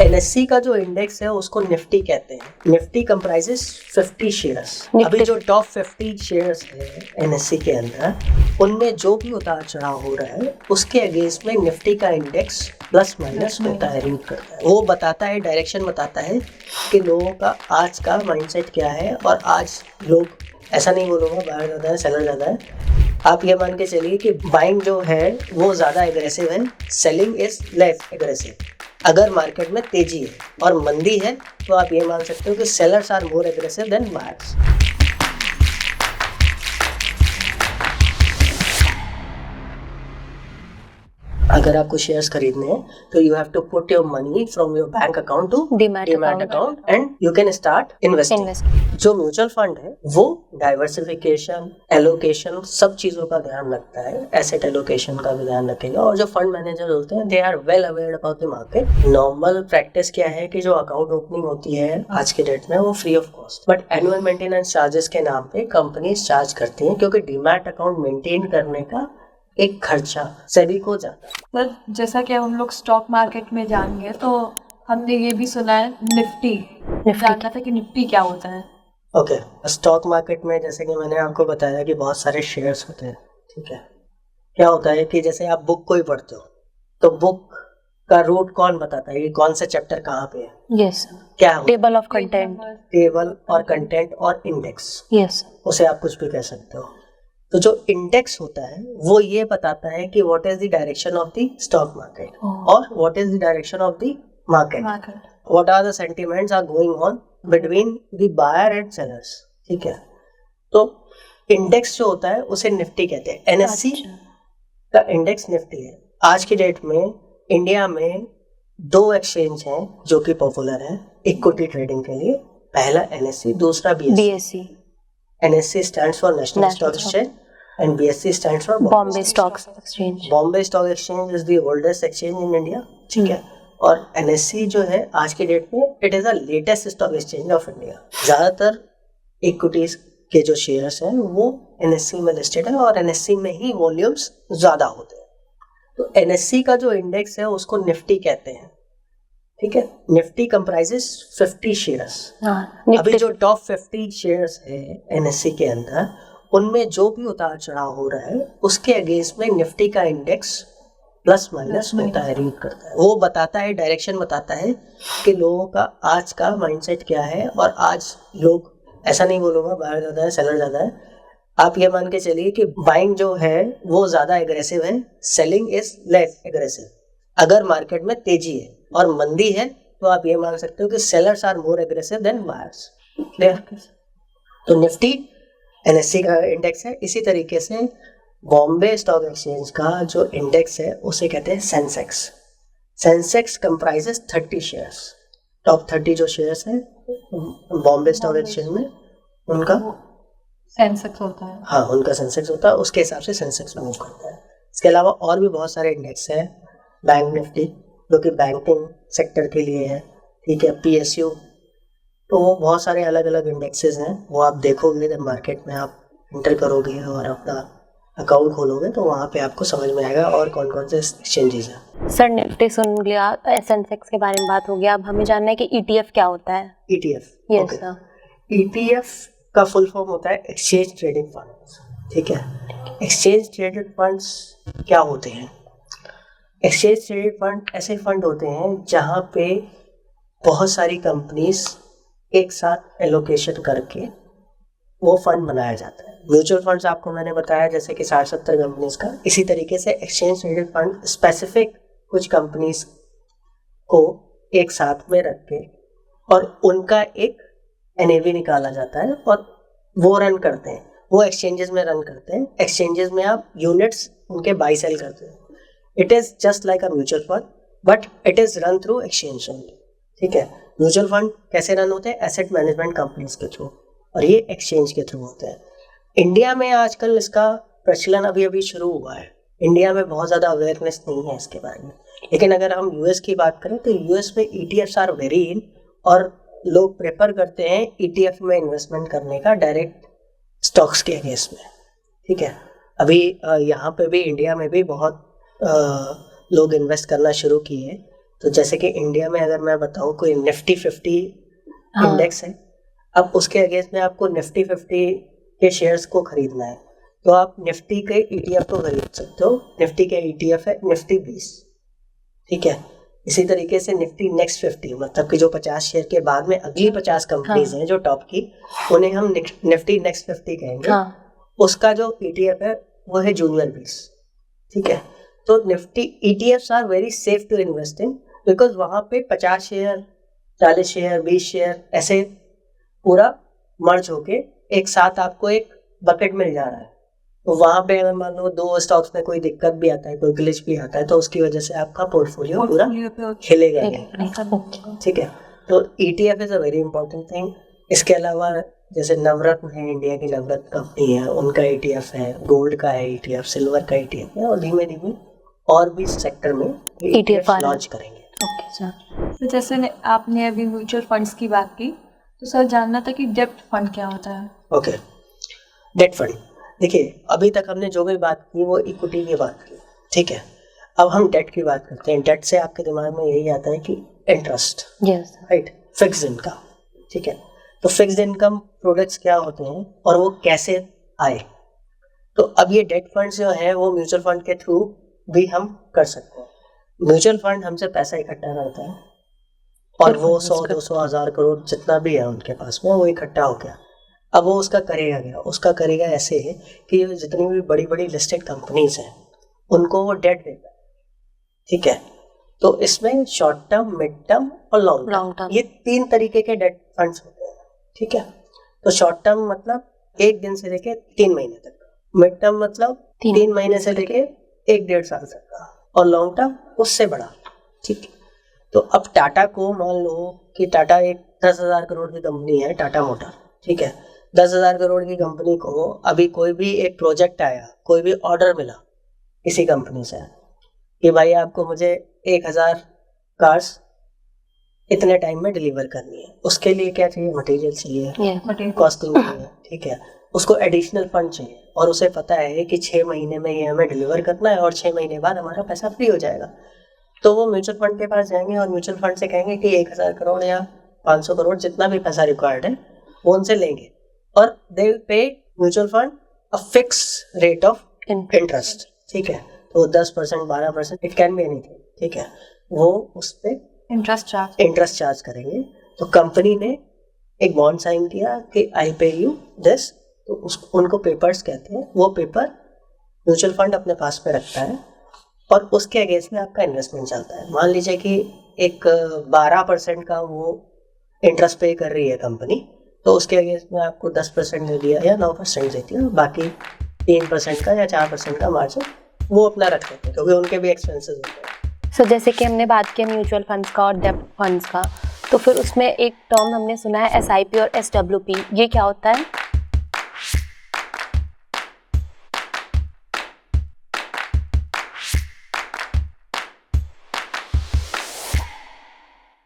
NSC का जो index है उसको निफ्टी कहते हैं। Nifty comprises 50 shares. अभी जो टॉप 50 शेयर्स है एनएससी के अंदर, उनमें जो भी उतार चढ़ाव हो रहा है उसके अगेंस्ट में निफ्टी का इंडेक्स प्लस माइनस होता है, रूट करता है। वो बताता है, डायरेक्शन बताता है कि लोगों का आज का माइंडसेट क्या है। और आज लोग, ऐसा नहीं बोलूँगा बायर ज़्यादा है सेलर ज़्यादा है, आप ये मान के चलिए कि बाइंग जो है वो ज़्यादा एग्रेसिव है, सेलिंग इज लेस एग्रेसिव। अगर मार्केट में तेजी है और मंदी है तो आप ये मान सकते हो कि sellers are more aggressive than buyers. अगर आपको शेयर्स खरीदने हैं तो you have to put your money from your bank account to demat account and you can start investing. जो म्यूचुअल फंड है वो डाइवर्सिफिकेशन, एलोकेशन, सब चीजों का ध्यान रखता है, एसेट एलोकेशन का भी ध्यान रखेगा। और जो फंड मैनेजर होते हैं they are well aware about the market. Normal practice क्या है कि जो अकाउंट ओपनिंग होती है आज के डेट में वो free of cost, but annual maintenance charges के नाम पे कंपनीज चार्ज करती हैं, क्योंकि डीमैट अकाउंट मेंटेन करने का एक खर्चा सेबी को जाता है। पर जैसा कि हम लोग स्टॉक मार्केट में जाएंगे तो हमने ये भी सुना है निफ्टी जानना था कि निफ्टी क्या होता है। ओके, स्टॉक मार्केट में जैसे कि मैंने आपको बताया कि बहुत सारे शेयर्स होते हैं, ठीक है। क्या होता है कि जैसे आप बुक कोई पढ़ते हो तो बुक का रूट कौन बताता है कि कौन सा चैप्टर कहाँ पे है? यस। क्या होता है? Table of content. टेबल और कंटेंट और इंडेक्स। यस। उसे आप कुछ भी कह सकते हो। तो जो इंडेक्स होता है वो ये बताता है कि what is the direction of the stock market और what is the direction of the market, what are the sentiments are going on between the buyer and sellers, ठीक है। तो इंडेक्स जो होता है उसे निफ्टी कहते हैं। एनएससी का इंडेक्स निफ्टी है। आज की डेट में इंडिया में 2 एक्सचेंज हैं जो कि पॉपुलर है इक्विटी ट्रेडिंग के लिए। पहला एनएससी, दूसरा BSc. NSE stands for National Stock Exchange and BSE stands for Bombay Stock Exchange. Bombay Stock Exchange is the oldest exchange in India, ठीक है। और NSE जो है आज के डेट में it is the latest stock exchange of India. ज़्यादातर equities के जो शेयर्स हैं वो NSE में लिस्टेड है और NSE में ही वॉल्यूम्स ज़्यादा होते हैं। तो NSE का जो इंडेक्स है उसको निफ्टी कहते हैं, ठीक है। Nifty comprises 50 shares. अभी जो टॉप 50 शेयर्स है एनएससी के अंदर, उनमें जो भी उतार चढ़ाव हो रहा है उसके अगेंस्ट में निफ्टी का इंडेक्स प्लस माइनस होता है, रीड करता है। वो बताता है, डायरेक्शन बताता है कि लोगों का आज का माइंडसेट क्या है। और आज लोग, ऐसा नहीं बोलूँगा बायर ज़्यादा है सेलर ज़्यादा है, आप ये मान के चलिए कि बाइंग जो है वो ज़्यादा एग्रेसिव है, सेलिंग इज लेस एग्रेसिव। अगर मार्केट में तेजी है और मंदी है तो आप ये मान सकते हो कि sellers are more aggressive than buyers. तो निफ्टी एनएससी का इंडेक्स है। इसी तरीके से बॉम्बे स्टॉक एक्सचेंज का जो इंडेक्स है उसे कहते हैं Sensex. Sensex comprises 30 shares. Top 30 जो शेयर्स हैं बॉम्बे स्टॉक एक्सचेंज में, उनका सेंसेक्स होता है। हाँ, उनका सेंसेक्स होता है, उसके हिसाब से सेंसेक्स मूव करता है। इसके अलावा और भी बहुत सारे इंडेक्स हैं। बैंक निफ्टी जो कि बैंकिंग सेक्टर के लिए है, ठीक है। PSU, तो वो बहुत सारे अलग अलग इंडेक्सेस हैं। वो आप देखोगे जब मार्केट में आप इंटर करोगे और अपना अकाउंट खोलोगे तो वहाँ पे आपको समझ में आएगा और कौन कौन से एक्सचेंजेस हैं। सर निफ्टी सुन लिया, सेंसेक्स के बारे में बात हो गया, अब हमें जानना है कि ETF क्या होता है। ETF, yes sir. ETF का फुल फॉर्म होता है एक्सचेंज ट्रेडिंग फंड, ठीक है। एक्सचेंज ट्रेडेड फंड्स क्या होते हैं? एक्सचेंज ट्रेडेड फंड ऐसे फंड होते हैं जहाँ पे बहुत सारी कंपनीज एक साथ एलोकेशन करके वो फंड बनाया जाता है। म्यूचुअल फंड्स आपको मैंने बताया जैसे कि 60-70 कंपनीज का। इसी तरीके से एक्सचेंज ट्रेडेड फंड स्पेसिफिक कुछ कंपनीज को एक साथ में रख के और उनका एक NAV निकाला जाता है और वो रन करते हैं, वो एक्सचेंजेस में रन करते हैं। एक्सचेंजेस में आप यूनिट्स उनके बाई सेल करते हैं। It is just like a mutual fund but it is run through exchange only, ठीक है। म्यूचुअल फंड कैसे रन होते हैं? एसेट मैनेजमेंट कंपनीज के थ्रू, और ये एक्सचेंज के थ्रू होते हैं। इंडिया में आजकल इसका प्रचलन अभी अभी शुरू हुआ है। इंडिया में बहुत ज़्यादा अवेयरनेस नहीं है इसके बारे में। लेकिन अगर हम यूएस की बात करें तो यूएस में ETFs आर वेरी इन और लोग प्रेफर करते हैं ETF में इन्वेस्टमेंट करने का डायरेक्ट स्टॉक्स के अगेंस्ट में, ठीक है। अभी यहाँ पे भी इंडिया में भी बहुत लोग इन्वेस्ट करना शुरू किए तो जैसे कि इंडिया में अगर मैं बताऊं कोई निफ्टी 50 हाँ। इंडेक्स है, अब उसके अगेंस्ट में आपको निफ्टी 50 के शेयर्स को खरीदना है, तो आप निफ्टी के ETF को खरीद सकते हो। निफ्टी के ETF है निफ्टी 20, ठीक है। इसी तरीके से निफ्टी नेक्स्ट 50, मतलब कि जो 50 शेयर के बाद में अगली 50 कंपनीज हैं जो टॉप की, उन्हें हम निफ्टी नेक्स्ट 50 कहेंगे। उसका जो ETF है वो है जूनियर 20, ठीक है। तो Nifty ETFs are very safe to invest in, because वहाँ पे 50 शेयर, 40 शेयर, 20 शेयर ऐसे पूरा मर्ज होके एक साथ आपको एक बकेट मिल जा रहा है। तो वहाँ पे अगर मान लो 2 स्टॉक्स में कोई दिक्कत भी आता है, कोई ग्लिच भी आता है, तो उसकी वजह से आपका पोर्टफोलियो पूरा हिलेगा नहीं, ठीक है। तो ETF is a very important thing. इसके अलावा जैसे नवरत्न है, इंडिया की नवरत्न कंपनी है, उनका ETF है, गोल्ड का है ETF, सिल्वर का ETF है, और धीमे धीमे और भी सेक्टर में ETF लॉन्च करेंगे। Okay sir. तो जैसे आपने अभी म्यूचुअल फंड्स की बात की, तो सर जानना था कि डेब्ट फंड क्या होता है। ओके, डेट फंड, देखिए अभी तक हमने जो भी बात की वो इक्विटी की बात की, ठीक है। अब हम डेट की बात करते हैं। डेट से आपके दिमाग में यही आता है कि interest, yes right, fixed income, ठीक है। तो फिक्स्ड इनकम प्रोडक्ट्स क्या होते हैं और वो कैसे आए? तो अब ये डेट फंड जो है वो म्यूचुअल फंड के थ्रू भी हम कर सकते हैं। म्यूचुअल फंड हमसे पैसा इकट्ठा करता है और वो 100, 200, 1000 करोड़ जितना भी है उनके पास में वो इकट्ठा हो गया। अब वो उसका करेगा ऐसे है कि जितनी भी बड़ी बड़ी लिस्टेड कंपनीज हैं उनको वो डेट देता है, ठीक है। तो इसमें शॉर्ट टर्म, मिड टर्म और लॉन्ग टर्म, ये 3 तरीके के डेट फंड्स होते हैं, ठीक है। तो शॉर्ट टर्म मतलब 1 दिन से लेके 3 महीने तक, मिड टर्म मतलब 3 महीने से लेके 1-1.5 साल तक का, और लॉन्ग टर्म उससे बड़ा, ठीक है। तो अब टाटा को मान लो कि टाटा एक 10,000 करोड़ की कंपनी है, टाटा मोटर, ठीक है। 10,000 करोड़ की कंपनी को अभी कोई भी एक प्रोजेक्ट आया, कोई भी ऑर्डर मिला किसी कंपनी से कि भाई आपको मुझे 1000 कार्स इतने टाइम में डिलीवर करनी है। उसके लिए क्या चाहिए? मटेरियल चाहिए, कॉस्टिंग चाहिए, ठीक है। उसको एडिशनल फंड चाहिए और उसे पता है कि 6 महीने में ये हमें डिलीवर करना है और 6 महीने बाद हमारा पैसा फ्री हो जाएगा। तो वो म्यूचुअल फंड के पास जाएंगे और म्यूचुअल फंड से कहेंगे कि 1000 करोड़ या 500 करोड़ जितना भी पैसा रिक्वायर्ड है वो उनसे लेंगे, और they will pay mutual fund a fix rate of interest, ठीक है। तो 10%, 12%, इट कैन बी एनीथिंग, ठीक है। वो उस पर इंटरेस्ट चार्ज करेंगे। तो कंपनी ने एक बॉन्ड साइन किया कि आई पे यू दिस, तो उनको पेपर्स कहते हैं। वो पेपर म्यूचुअल फंड अपने पास में रखता है और उसके अगेंस्ट में आपका इन्वेस्टमेंट चलता है। मान लीजिए कि एक 12% का वो इंटरेस्ट पे कर रही है कंपनी, तो उसके अगेंस्ट में आपको 10% दे दिया या 9% देती है, बाकी 3% का या 4% का मार्जिन वो अपना रख लेते हैं, क्योंकि उनके भी एक्सपेंसेस होते हैं। सो जैसे कि हमने बात की म्यूचुअल फंड्स का और डेब्ट फंड्स का, तो फिर उसमें एक टर्म हमने सुना है SIP और SWP, ये क्या होता है?